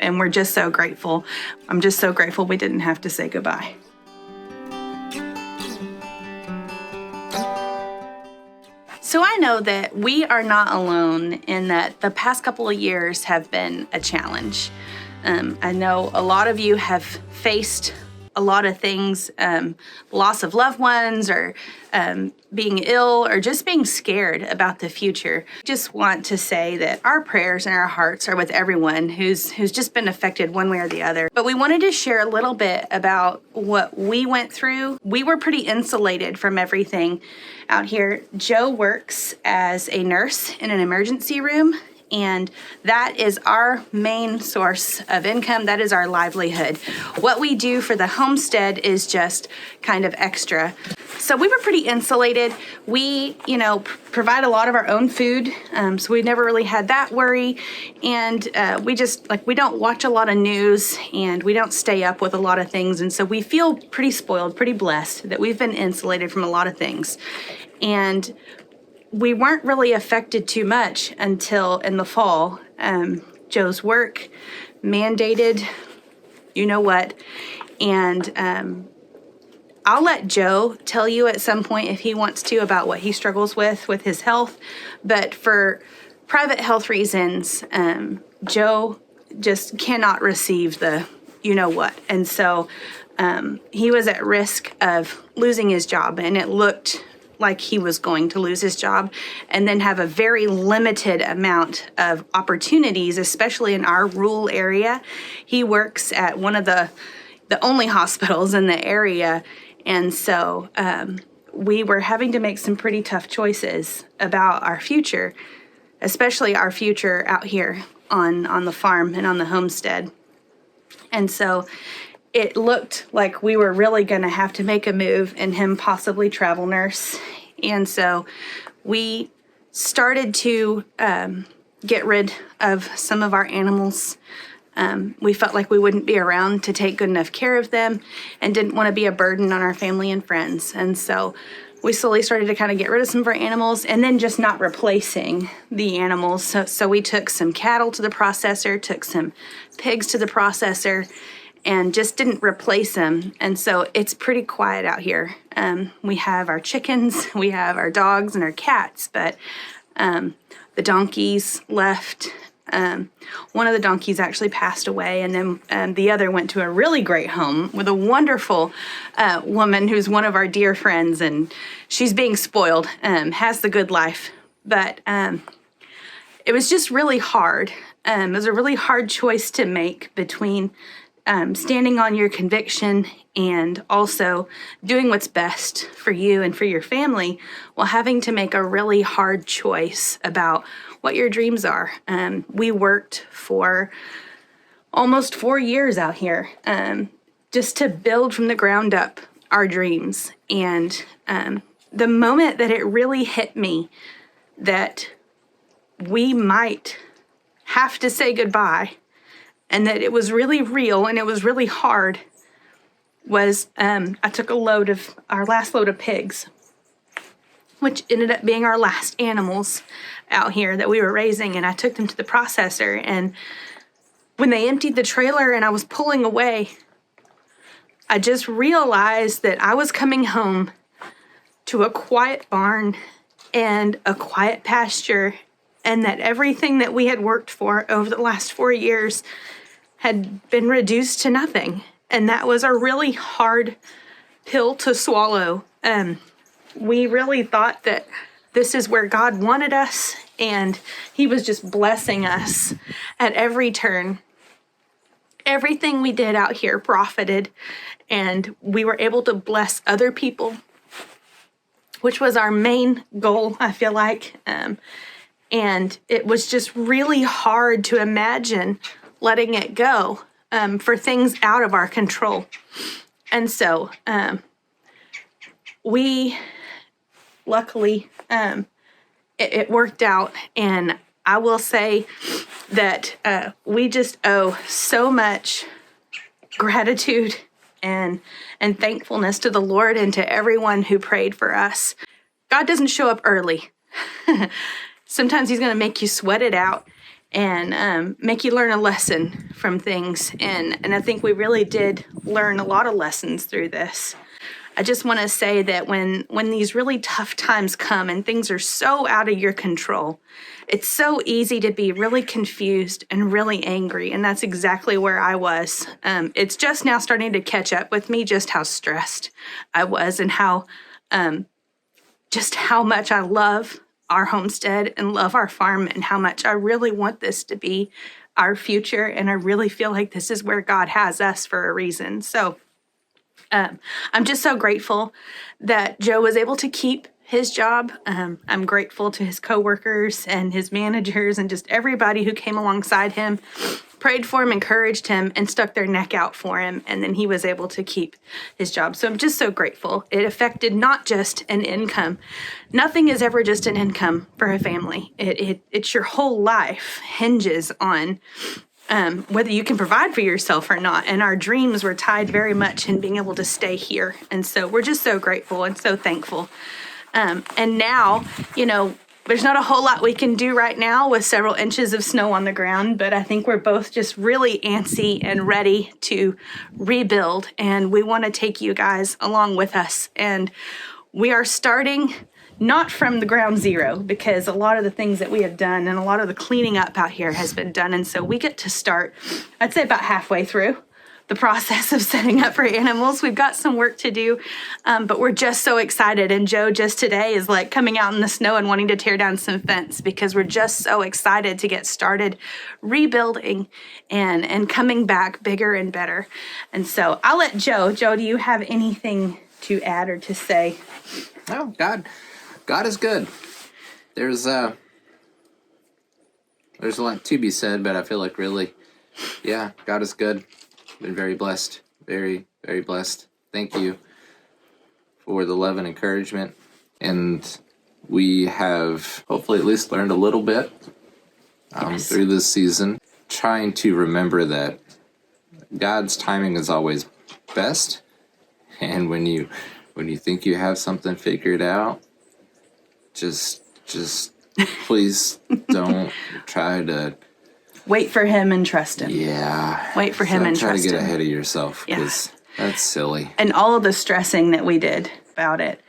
and we're just so grateful. I'm just so grateful we didn't have to say goodbye. So I know that we are not alone in that the past couple of years have been a challenge. I know a lot of you have faced a lot of things, loss of loved ones, or being ill, or just being scared about the future. Just want to say that our prayers and our hearts are with everyone who's just been affected one way or the other. But we wanted to share a little bit about what we went through. We were pretty insulated from everything out here. Joe works as a nurse in an emergency room, and that is our main source of income. That is our livelihood. What we do for the homestead is just kind of extra. So we were pretty insulated. We, provide a lot of our own food, so we never really had that worry. And we don't watch a lot of news, and we don't stay up with a lot of things. And so we feel pretty spoiled, pretty blessed that we've been insulated from a lot of things. And we weren't really affected too much until in the fall. Joe's work mandated, you know what, and I'll let Joe tell you at some point if he wants to about what he struggles with his health, but for private health reasons, Joe just cannot receive the you know what, and so he was at risk of losing his job, and it looked like he was going to lose his job and then have a very limited amount of opportunities, especially in our rural area. He works at one of the only hospitals in the area. And so we were having to make some pretty tough choices about our future, especially our future out here on the farm and on the homestead. And so it looked like we were really going to have to make a move and him possibly travel nurse. And so we started to get rid of some of our animals. We felt like we wouldn't be around to take good enough care of them and didn't want to be a burden on our family and friends. And so we slowly started to kind of get rid of some of our animals and then just not replacing the animals. So we took some cattle to the processor, took some pigs to the processor, and just didn't replace them. And so it's pretty quiet out here. We have our chickens, we have our dogs and our cats, but the donkeys left. One of the donkeys actually passed away, and then the other went to a really great home with a wonderful woman who's one of our dear friends, and she's being spoiled, has the good life. But it was just really hard. It was a really hard choice to make between standing on your conviction and also doing what's best for you and for your family while having to make a really hard choice about what your dreams are. We worked for almost 4 years out here just to build from the ground up our dreams. And the moment that it really hit me that we might have to say goodbye and that it was really real and it was really hard was I took our last load of pigs, which ended up being our last animals out here that we were raising, and I took them to the processor. And when they emptied the trailer and I was pulling away, I just realized that I was coming home to a quiet barn and a quiet pasture, and that everything that we had worked for over the last 4 years had been reduced to nothing. And that was a really hard pill to swallow. We really thought that this is where God wanted us, and He was just blessing us at every turn. Everything we did out here profited, and we were able to bless other people, which was our main goal, I feel like. And it was just really hard to imagine letting it go for things out of our control. And so we luckily it worked out, and I will say that we just owe so much gratitude and thankfulness to the Lord and to everyone who prayed for us. God doesn't show up early. Sometimes He's going to make you sweat it out, and make you learn a lesson from things. And I think we really did learn a lot of lessons through this. I just want to say that when these really tough times come and things are so out of your control, it's so easy to be really confused and really angry. And that's exactly where I was. It's just now starting to catch up with me just how stressed I was and how just how much I love our homestead and love our farm and how much I really want this to be our future. And I really feel like this is where God has us for a reason. So I'm just so grateful that Joe was able to keep his job. I'm grateful to his coworkers and his managers and just everybody who came alongside him, prayed for him, encouraged him, and stuck their neck out for him. And then he was able to keep his job. So I'm just so grateful. It affected not just an income. Nothing is ever just an income for a family. It's your whole life hinges on whether you can provide for yourself or not. And our dreams were tied very much in being able to stay here. And so we're just so grateful and so thankful. And now, there's not a whole lot we can do right now with several inches of snow on the ground, but I think we're both just really antsy and ready to rebuild. And we want to take you guys along with us. And we are starting not from the ground zero, because a lot of the things that we have done and a lot of the cleaning up out here has been done. And so we get to start, I'd say about halfway through the process of setting up for animals. We've got some work to do, but we're just so excited. And Joe just today is like coming out in the snow and wanting to tear down some fence because we're just so excited to get started rebuilding and coming back bigger and better. And so I'll let Joe, do you have anything to add or to say? Oh, God is good. There's a lot to be said, but I feel like really, yeah, God is good. Been very blessed. Very, very blessed. Thank you for the love and encouragement. And we have hopefully at least learned a little bit through this season, trying to remember that God's timing is always best. And when you think you have something figured out, just please don't try to wait for him and trust him. Yeah. Wait for him and trust him. Try to get ahead of yourself, because that's silly. And all of the stressing that we did about it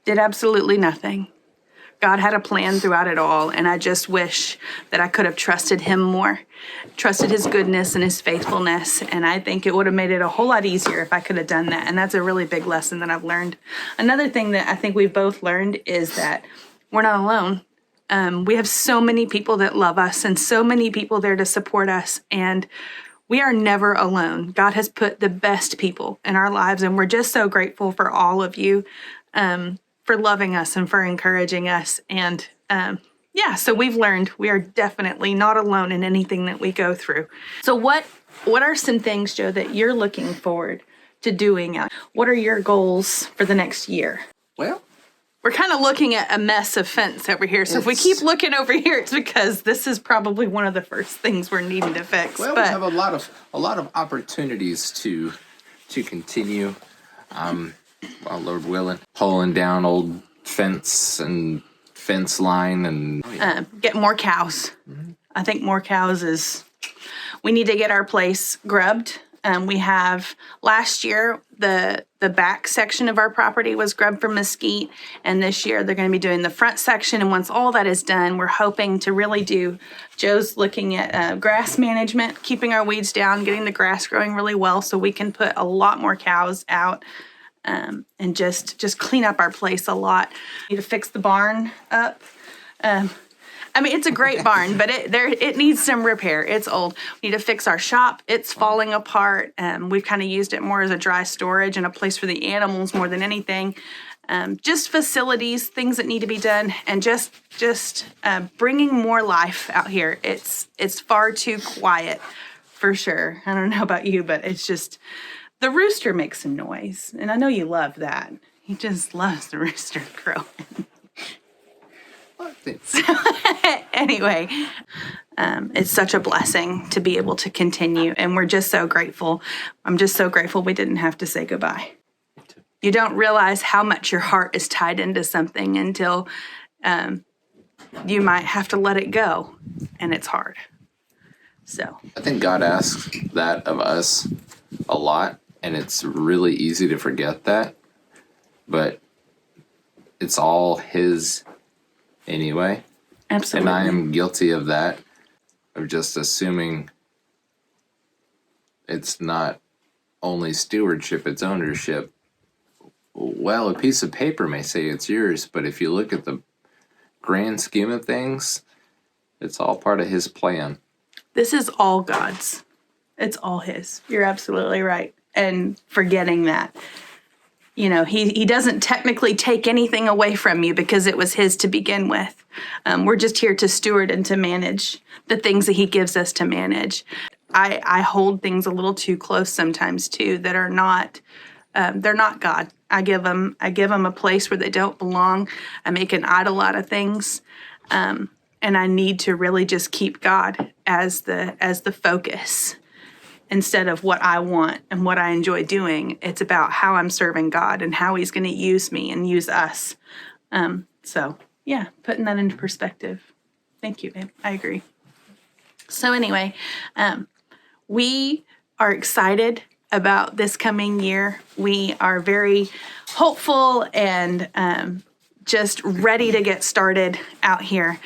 did absolutely nothing. God had a plan throughout it all, and I just wish that I could have trusted him more, trusted his goodness and his faithfulness, and I think it would have made it a whole lot easier if I could have done that, and that's a really big lesson that I've learned. Another thing that I think we've both learned is that we're not alone. We have so many people that love us and so many people there to support us, and we are never alone. God has put the best people in our lives, and we're just so grateful for all of you for loving us and for encouraging us. And so we've learned we are definitely not alone in anything that we go through. So what are some things, Joe, that you're looking forward to doing? What are your goals for the next year? Well, we're kind of looking at a mess of fence over here. So if we keep looking over here, it's because this is probably one of the first things we're needing to fix. Well, we have a lot of opportunities to continue, while Lord willing, pulling down old fence line and get more cows. Mm-hmm. I think more cows we need to get our place grubbed. We have last year the back section of our property was grubbed for mesquite, and this year they're going to be doing the front section. And once all that is done, we're hoping to really do. Joe's looking at grass management, keeping our weeds down, getting the grass growing really well, so we can put a lot more cows out and just clean up our place a lot. We need to fix the barn up. It's a great barn, but it needs some repair. It's old. We need to fix our shop. It's falling apart. We've kind of used it more as a dry storage and a place for the animals more than anything. Just facilities, things that need to be done, and just bringing more life out here. It's far too quiet, for sure. I don't know about you, but it's just the rooster makes some noise, and I know you love that. He just loves the rooster crowing. Anyway, it's such a blessing to be able to continue, and we're just so grateful. I'm just so grateful we didn't have to say goodbye. You don't realize how much your heart is tied into something until you might have to let it go, and it's hard. So I think God asks that of us a lot, and it's really easy to forget that, but it's all His anyway. absolutely. And I am guilty of that, of just assuming it's not only stewardship, it's ownership. Well, a piece of paper may say it's yours, but if you look at the grand scheme of things, it's all part of His plan. This is all God's. It's all His. You're absolutely right. And forgetting that, you know, he doesn't technically take anything away from you because it was His to begin with. We're just here to steward and to manage the things that He gives us to manage. I hold things a little too close sometimes too that are not, they're not God. I give them a place where they don't belong. I make an idol out of things. And I need to really just keep God as the focus instead of what I want and what I enjoy doing. It's about how I'm serving God and how He's going to use me and use us. So yeah, putting that into perspective. Thank you, babe. I agree. So anyway, we are excited about this coming year. We are very hopeful and just ready to get started out here.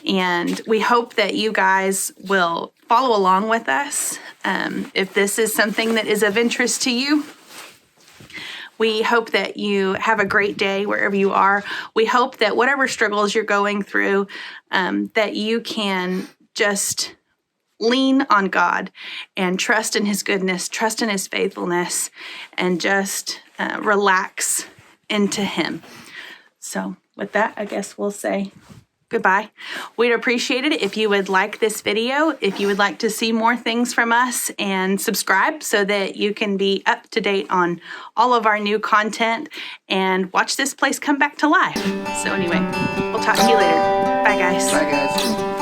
And we hope that you guys will follow along with us. If this is something that is of interest to you, we hope that you have a great day wherever you are. We hope that whatever struggles you're going through, that you can just lean on God and trust in His goodness, trust in His faithfulness, and just relax into Him. So with that, I guess we'll say goodbye. We'd appreciate it if you would like this video, if you would like to see more things from us, and subscribe so that you can be up to date on all of our new content and watch this place come back to life. So anyway, we'll talk to you later. Bye, guys. Bye, guys.